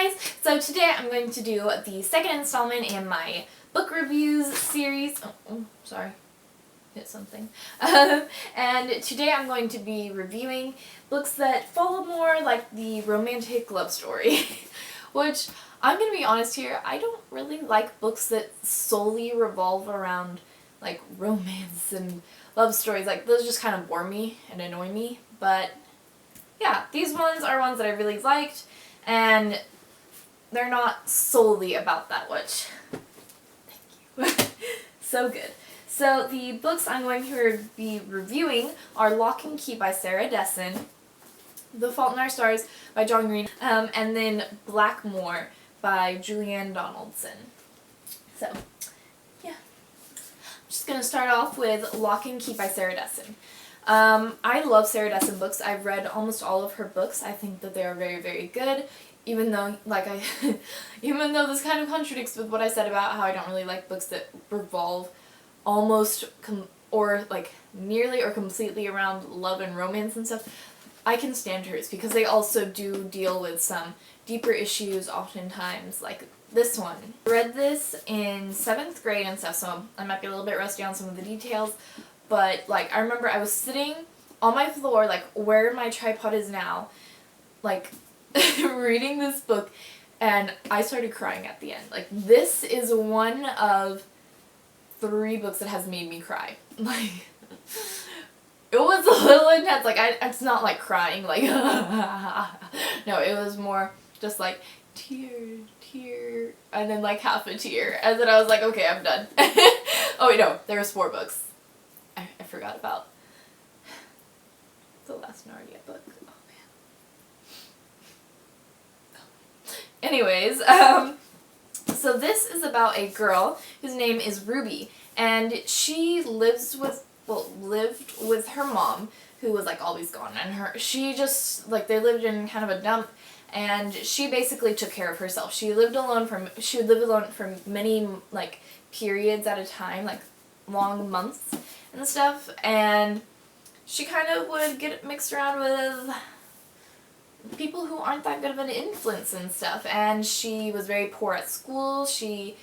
guys! So today I'm going to do the second installment in my book reviews series. Oh, sorry. Hit something. And today I'm going to be reviewing books that follow more like the romantic love story. Which, I'm going to be honest here, I don't really like books that solely revolve around like romance and love stories. Like, those just kind of bore me and annoy me. But yeah, these ones are ones that I really liked, and they're not solely about that, which, thank you. So good. So the books I'm going to be reviewing are Lock and Key by Sarah Dessen, The Fault in Our Stars by John Green, and then Blackmoore by Julianne Donaldson. So, yeah. I'm just going to start off with Lock and Key by Sarah Dessen. I love Sarah Dessen books. I've read almost all of her books. I think that they are very, very good. Even though, even though this kind of contradicts with what I said about how I don't really like books that revolve almost nearly or completely around love and romance and stuff, I can stand hers because they also do deal with some deeper issues oftentimes, like this one. I read this in 7th grade and stuff, so I might be a little bit rusty on some of the details, but I remember I was sitting on my floor, where my tripod is now, reading this book, and I started crying at the end. This is one of 3 books that has made me cry. It was a little intense. It's not crying, no, it was more just tear, and then half a tear, and then I was like, okay, I'm done. Oh wait, no, there was 4 books. I forgot about the last Narnia book. Oh man. Anyways, so this is about a girl whose name is Ruby, and she lived with her mom, who was always gone, and she just they lived in kind of a dump, and she basically took care of herself. She would live alone for many periods at a time, long months and stuff, and she kind of would get mixed around with people who aren't that good of an influence and stuff, and she was very poor at school. She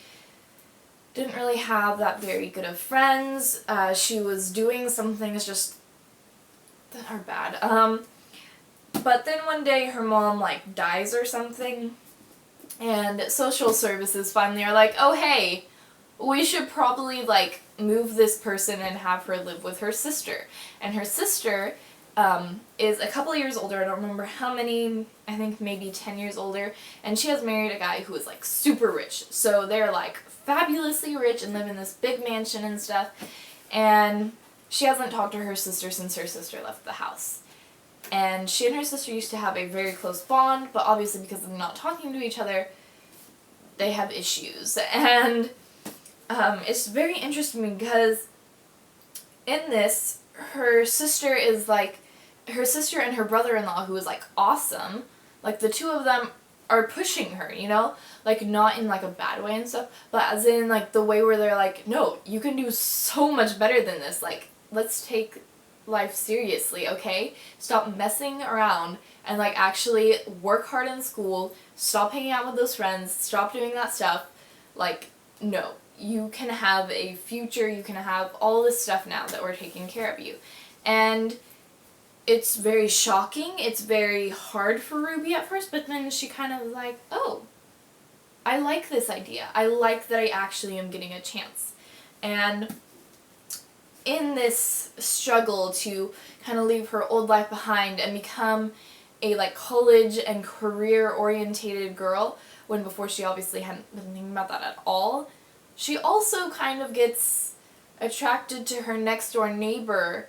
didn't really have that very good of friends. She was doing some things just that are bad. But then one day her mom dies or something, and social services finally are like, oh hey, we should probably move this person and have her live with her sister. And her sister is a couple of years older. I don't remember how many. I think maybe 10 years older. And she has married a guy who is super rich. So they're fabulously rich and live in this big mansion and stuff. And she hasn't talked to her sister since her sister left the house. And she and her sister used to have a very close bond, but obviously because they're not talking to each other, they have issues. And it's very interesting because in this, her sister and her brother-in-law, who is awesome, the two of them are pushing her, not in a bad way and stuff, but as in the way where they're no, you can do so much better than this, let's take life seriously, okay? Stop messing around and actually work hard in school, stop hanging out with those friends, stop doing that stuff, no. You can have a future, you can have all this stuff now that we're taking care of you. And it's very shocking, it's very hard for Ruby at first, but then she kind of was oh, I like this idea. I like that I actually am getting a chance. And in this struggle to kind of leave her old life behind and become a college and career orientated girl, when before she obviously hadn't been thinking about that at all, she also kind of gets attracted to her next door neighbor,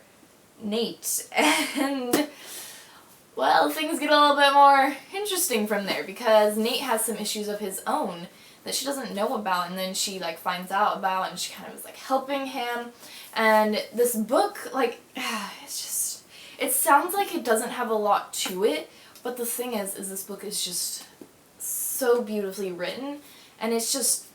Nate, and well, things get a little bit more interesting from there because Nate has some issues of his own that she doesn't know about, and then she finds out about, and she kind of is helping him. And this book, it's just, it sounds like it doesn't have a lot to it, but the thing is this book is just so beautifully written, and it's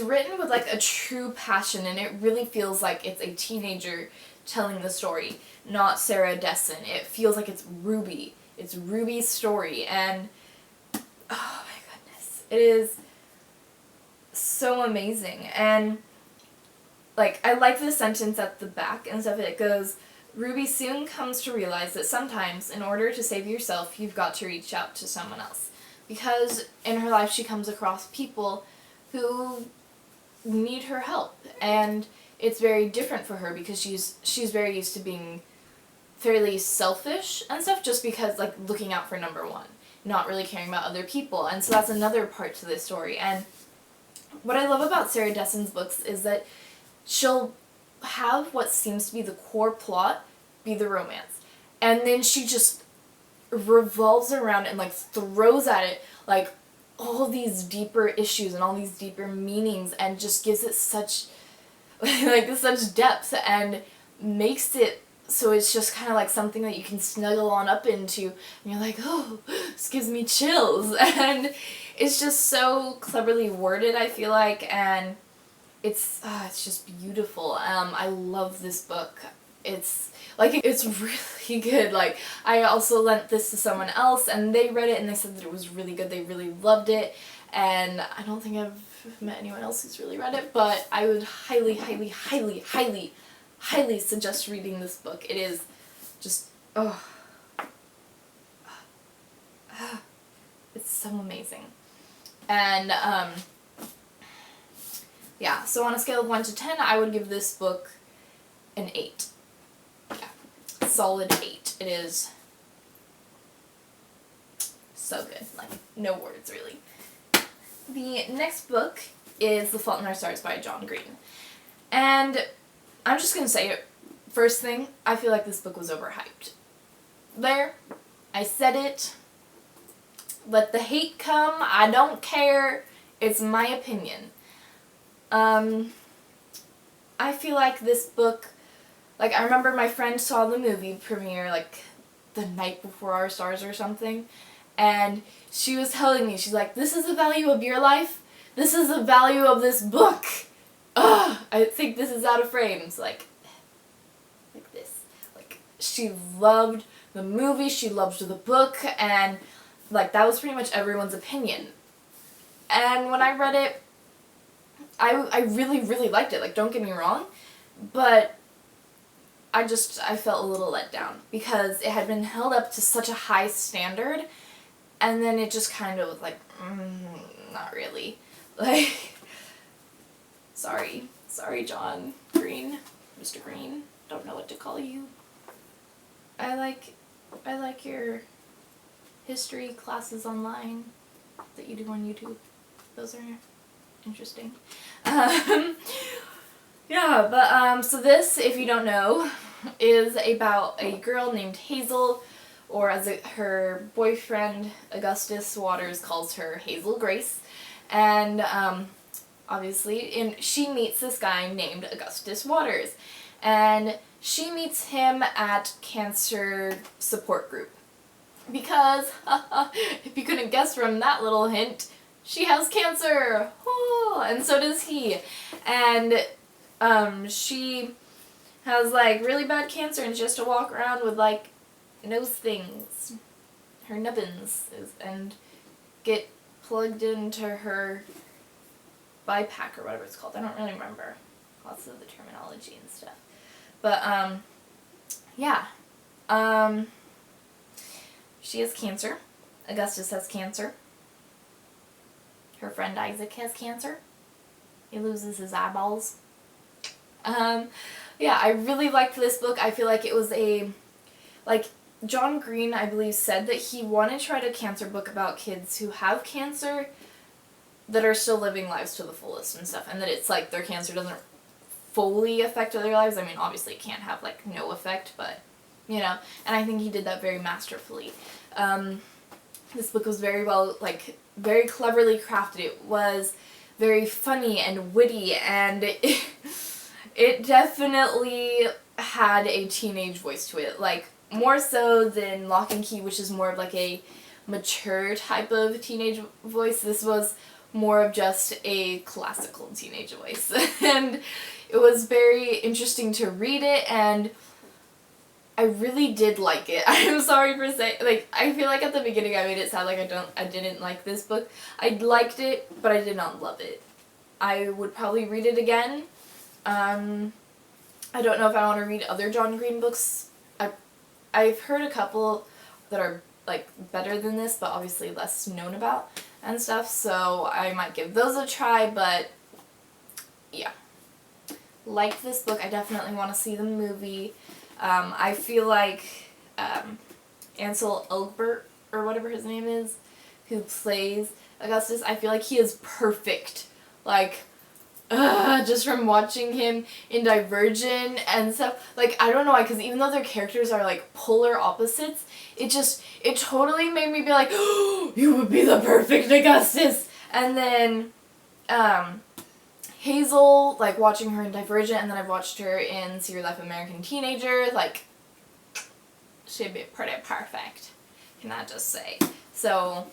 written with a true passion, and it really feels like it's a teenager telling the story, not Sarah Dessen. It feels like it's Ruby. It's Ruby's story, and It is so amazing. And like, I like the sentence at the back and stuff. It goes, Ruby soon comes to realize that sometimes, in order to save yourself, you've got to reach out to someone else. Because in her life she comes across people who need her help. And it's very different for her because she's very used to being fairly selfish and stuff, just because, like, looking out for number one, not really caring about other people. And so that's another part to this story. And what I love about Sarah Dessen's books is that she'll have what seems to be the core plot be the romance, and then she just revolves around and, like, throws at it, like, all these deeper issues and all these deeper meanings, and just gives it such like such depth, and makes it so it's just kind of like something that you can snuggle on up into, and you're like, oh, this gives me chills. And it's just so cleverly worded, I feel like, and it's just beautiful. I love this book. It's really good. Like, I also lent this to someone else, and they read it and they said that it was really good. They really loved it, and I don't think I've met anyone else who's really read it, but I would highly, highly, highly, highly, highly suggest reading this book. It is just, it's so amazing. And, yeah, so on a scale of 1 to 10, I would give this book an 8. Yeah, solid 8. It is so good. Like, no words, really. The next book is The Fault in Our Stars by John Green. And I'm just going to say it. First thing, I feel like this book was overhyped. There, I said it. Let the hate come. I don't care. It's my opinion. I feel like this book, like, I remember my friend saw the movie premiere, like, the night before Our Stars or something, and she was telling me, she's like, this is the value of your life? This is the value of this book! Ugh! I think this is out of frames. Like this. Like, she loved the movie, she loved the book, and, like, that was pretty much everyone's opinion. And when I read it, I really, really liked it. Like, don't get me wrong, but I felt a little let down because it had been held up to such a high standard, and then it just kind of was like, not really. Like, sorry, John Green, Mr. Green, don't know what to call you. I like your history classes online that you do on YouTube. Those are interesting. Yeah, but, so this, if you don't know, is about a girl named Hazel, or as her boyfriend, Augustus Waters, calls her, Hazel Grace, and, obviously, she meets this guy named Augustus Waters, and she meets him at cancer support group, because, if you couldn't guess from that little hint, she has cancer! Oh, and so does he. And she has, like, really bad cancer, and she has to walk around with, like, nose things, her nubbins, and get plugged into her BiPAC or whatever it's called. I don't really remember lots of the terminology and stuff. But, yeah. She has cancer. Augustus has cancer. Her friend Isaac has cancer. He loses his eyeballs. Yeah, I really liked this book. I feel like it was John Green, I believe, said that he wanted to write a cancer book about kids who have cancer that are still living lives to the fullest and stuff, and that it's like their cancer doesn't fully affect their lives. I mean, obviously it can't have, like, no effect, but, you know, and I think he did that very masterfully. This book was very well, like, very cleverly crafted. It was very funny and witty, and it definitely had a teenage voice to it, like, more so than Lock and Key, which is more of, like, a mature type of teenage voice. This was more of just a classical teenage voice, and it was very interesting to read it, and I really did like it. I'm sorry for saying, like, I feel like at the beginning I made it sound like I didn't like this book. I liked it, but I did not love it. I would probably read it again. I don't know if I want to read other John Green books. I've heard a couple that are, like, better than this, but obviously less known about and stuff, so I might give those a try, but yeah. Liked this book. I definitely want to see the movie. I feel like Ansel Elgort, or whatever his name is, who plays Augustus, I feel like he is perfect. Like, just from watching him in Divergent and stuff. Like, I don't know why, because even though their characters are, like, polar opposites, it totally made me be like, oh, you would be the perfect Augustus! And then, Hazel, like, watching her in Divergent, and then I've watched her in Secret Life of American Teenager, like, she'd be pretty perfect, can I just say. So,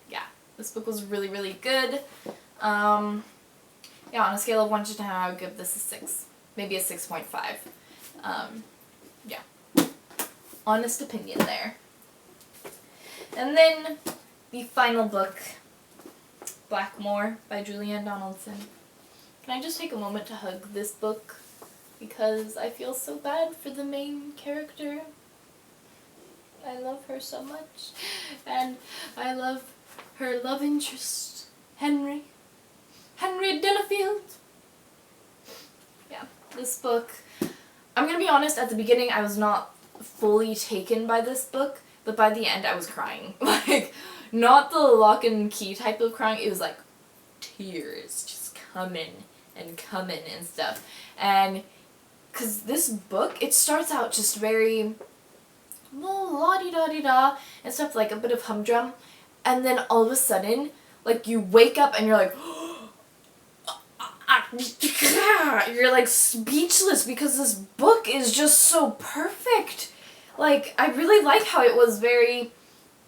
yeah, this book was really, really good. Yeah, on a scale of 1 to 10, I would give this a 6. Maybe a 6.5. Yeah. Honest opinion there. And then, the final book, Blackmoore by Julianne Donaldson. Can I just take a moment to hug this book? Because I feel so bad for the main character. I love her so much. And I love her love interest, Henry Delafield. Yeah, this book, I'm gonna be honest, at the beginning I was not fully taken by this book, but by the end I was crying. Like, not the lock and key type of crying, it was like tears just coming and stuff. And because this book, it starts out just very la-di-da-di-da and stuff, like a bit of humdrum, and then all of a sudden, like, you wake up and you're like, you're like speechless because this book is just so perfect. Like, I really like how it was very,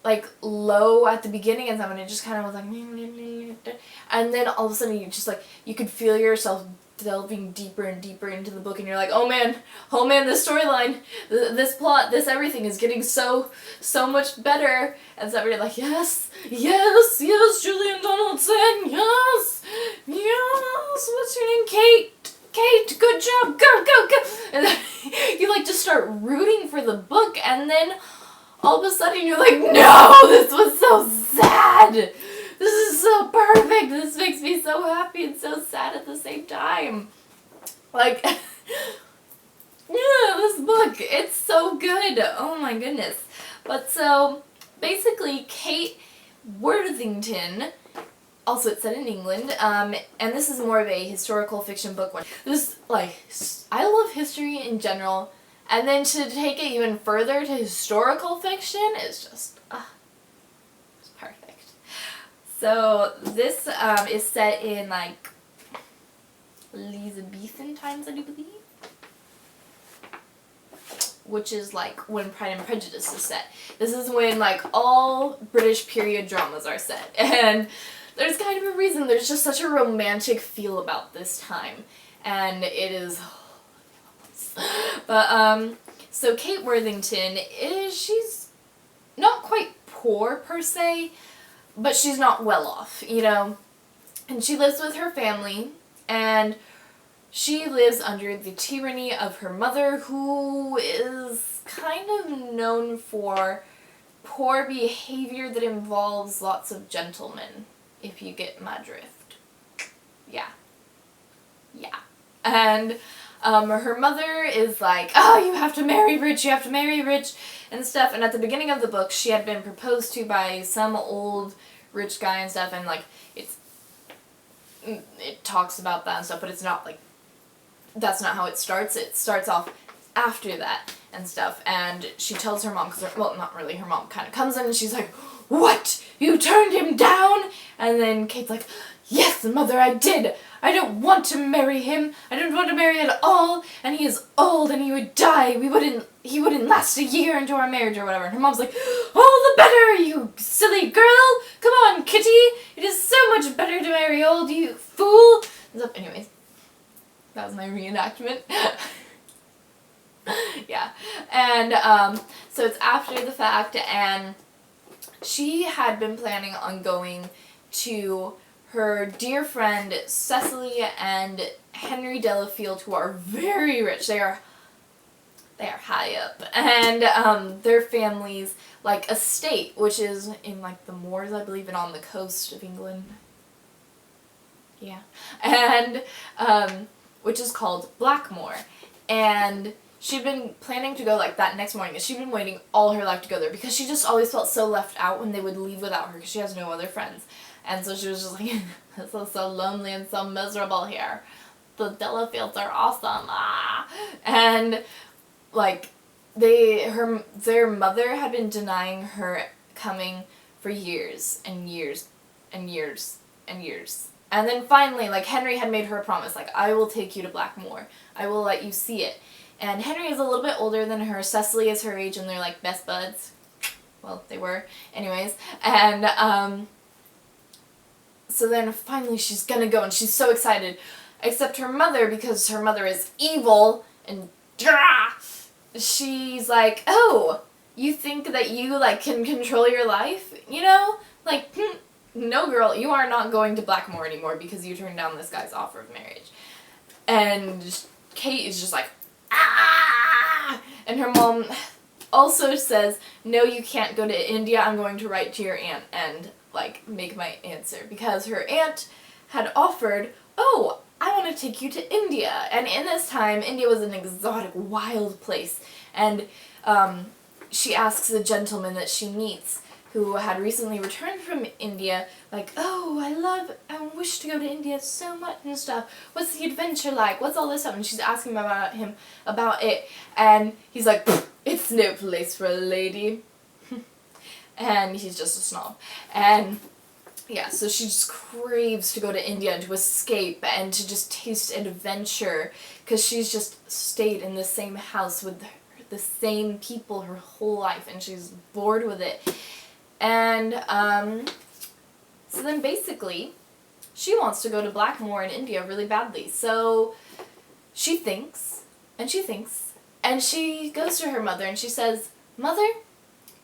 like, low at the beginning and stuff, and it just kind of was like, and then all of a sudden you just, like, you could feel yourself delving deeper and deeper into the book, and you're like, oh man, this storyline, this plot, this everything is getting so much better, and so you're like, yes, Julianne Donaldson, yes, what's your name, Kate, good job, go, and then you, like, just start rooting for the book, and then all of a sudden you're like, no, this was so sad. This is so perfect. This makes me so happy and so sad at the same time. Like, yeah, this book, it's so good. Oh my goodness. But so, basically, Kate Worthington, also it's set in England, and this is more of a historical fiction book. This, like, I love history in general, and then to take it even further to historical fiction is just, it's perfect. So this is set in, like, Elizabethan times, I do believe, which is, like, when Pride and Prejudice is set. This is when, like, all British period dramas are set, and there's kind of a reason. There's just such a romantic feel about this time, and it is, but, so Kate Worthington she's not quite poor per se, but she's not well off, you know, and she lives with her family, and she lives under the tyranny of her mother, who is kind of known for poor behavior that involves lots of gentlemen, if you get my drift. Yeah. And her mother is like, oh, you have to marry rich, and stuff. And at the beginning of the book, she had been proposed to by some old rich guy and stuff, and, like, it talks about that and stuff, but it's not, like, that's not how it starts. It starts off after that and stuff, and she tells her mom, because, well, not really, her mom kind of comes in, and she's like, what? You turned him down? And then Kate's like, yes, mother, I did. I don't want to marry him. I don't want to marry at all. And he is old and he would die. He wouldn't last a year into our marriage or whatever. And her mom's like, all the better, you silly girl. Come on, Kitty. It is so much better to marry old, you fool. So, anyways, that was my reenactment. Yeah. And so it's after the fact, and she had been planning on going to her dear friend Cecily and Henry Delafield, who are very rich. They are high up, and their family's like estate, which is in like the moors, I believe, and on the coast of England. Yeah, and which is called Blackmoore, and she'd been planning to go like that next morning, and she'd been waiting all her life to go there because she just always felt so left out when they would leave without her because she has no other friends, and so she was just like, this is so lonely and so miserable here. The Delafields are awesome, and like their mother had been denying her coming for years and years and years and years. And then finally, like, Henry had made her a promise, like, I will take you to Blackmoore. I will let you see it. And Henry is a little bit older than her. Cecily is her age, and they're, like, best buds. Well, they were. Anyways. And, so then finally she's gonna go, and she's so excited. Except her mother, because her mother is evil, and she's like, oh, you think that you, like, can control your life? You know? Like, no, girl, you are not going to Blackmoore anymore because you turned down this guy's offer of marriage. And Kate is just like, ah! And her mom also says, no, you can't go to India. I'm going to write to your aunt and, like, make my answer. Because her aunt had offered, oh, I want to take you to India. And in this time, India was an exotic, wild place. And she asks the gentleman that she meets, who had recently returned from India, like, oh, I wish to go to India so much and stuff. What's the adventure like? What's all this stuff? And she's asking him about it, and he's like, it's no place for a lady. And he's just a snob. And yeah, so she just craves to go to India and to escape and to just taste adventure, because she's just stayed in the same house with the same people her whole life, and she's bored with it. And, so then basically, she wants to go to Blackmoore in India really badly. So she thinks, and she thinks, and she goes to her mother and she says, Mother,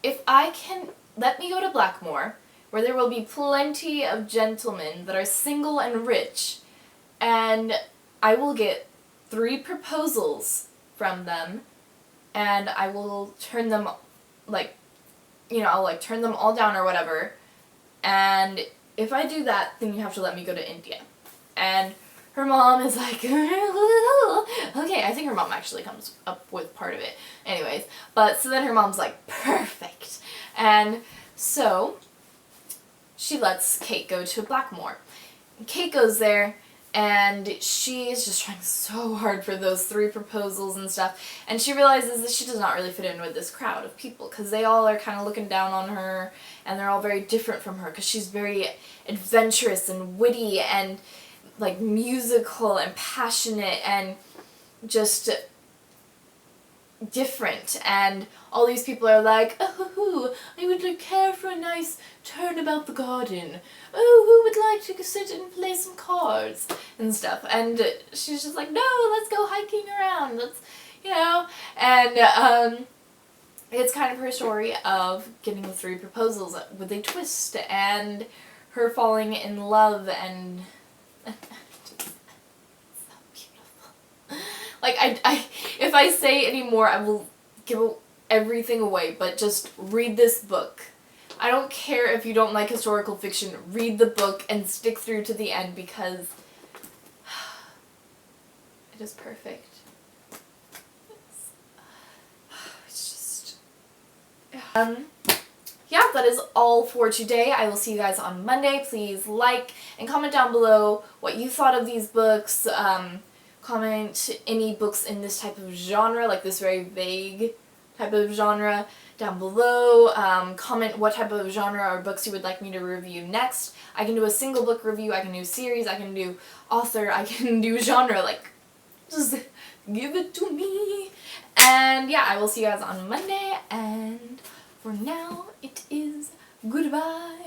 if I can, let me go to Blackmoore, where there will be plenty of gentlemen that are single and rich, and I will get 3 proposals from them, and I will turn them, like, you know, I'll, like, turn them all down or whatever, and if I do that, then you have to let me go to India. And her mom is like, okay, I think her mom actually comes up with part of it. Anyways, but so then her mom's like, perfect. And so she lets Kate go to Blackmoore. Kate goes there, and she is just trying so hard for those 3 proposals and stuff, and she realizes that she does not really fit in with this crowd of people, because they all are kind of looking down on her, and they're all very different from her, because she's very adventurous and witty and, like, musical and passionate and just different, and all these people are like, oh, I would like care for a nice turn about the garden. Oh, who would like to sit and play some cards and stuff? And she's just like, no, let's go hiking around. Let's, you know, and it's kind of her story of getting the 3 proposals with a twist and her falling in love and like, if I say any more, I will give everything away, but just read this book. I don't care if you don't like historical fiction, read the book and stick through to the end, because it is perfect. It's just... yeah, that is all for today. I will see you guys on Monday. Please like and comment down below what you thought of these books. Comment any books in this type of genre, like this very vague type of genre, down below. Comment what type of genre or books you would like me to review next. I can do a single book review, I can do series, I can do author, I can do genre, like, just give it to me. And yeah, I will see you guys on Monday, and for now, it is goodbye.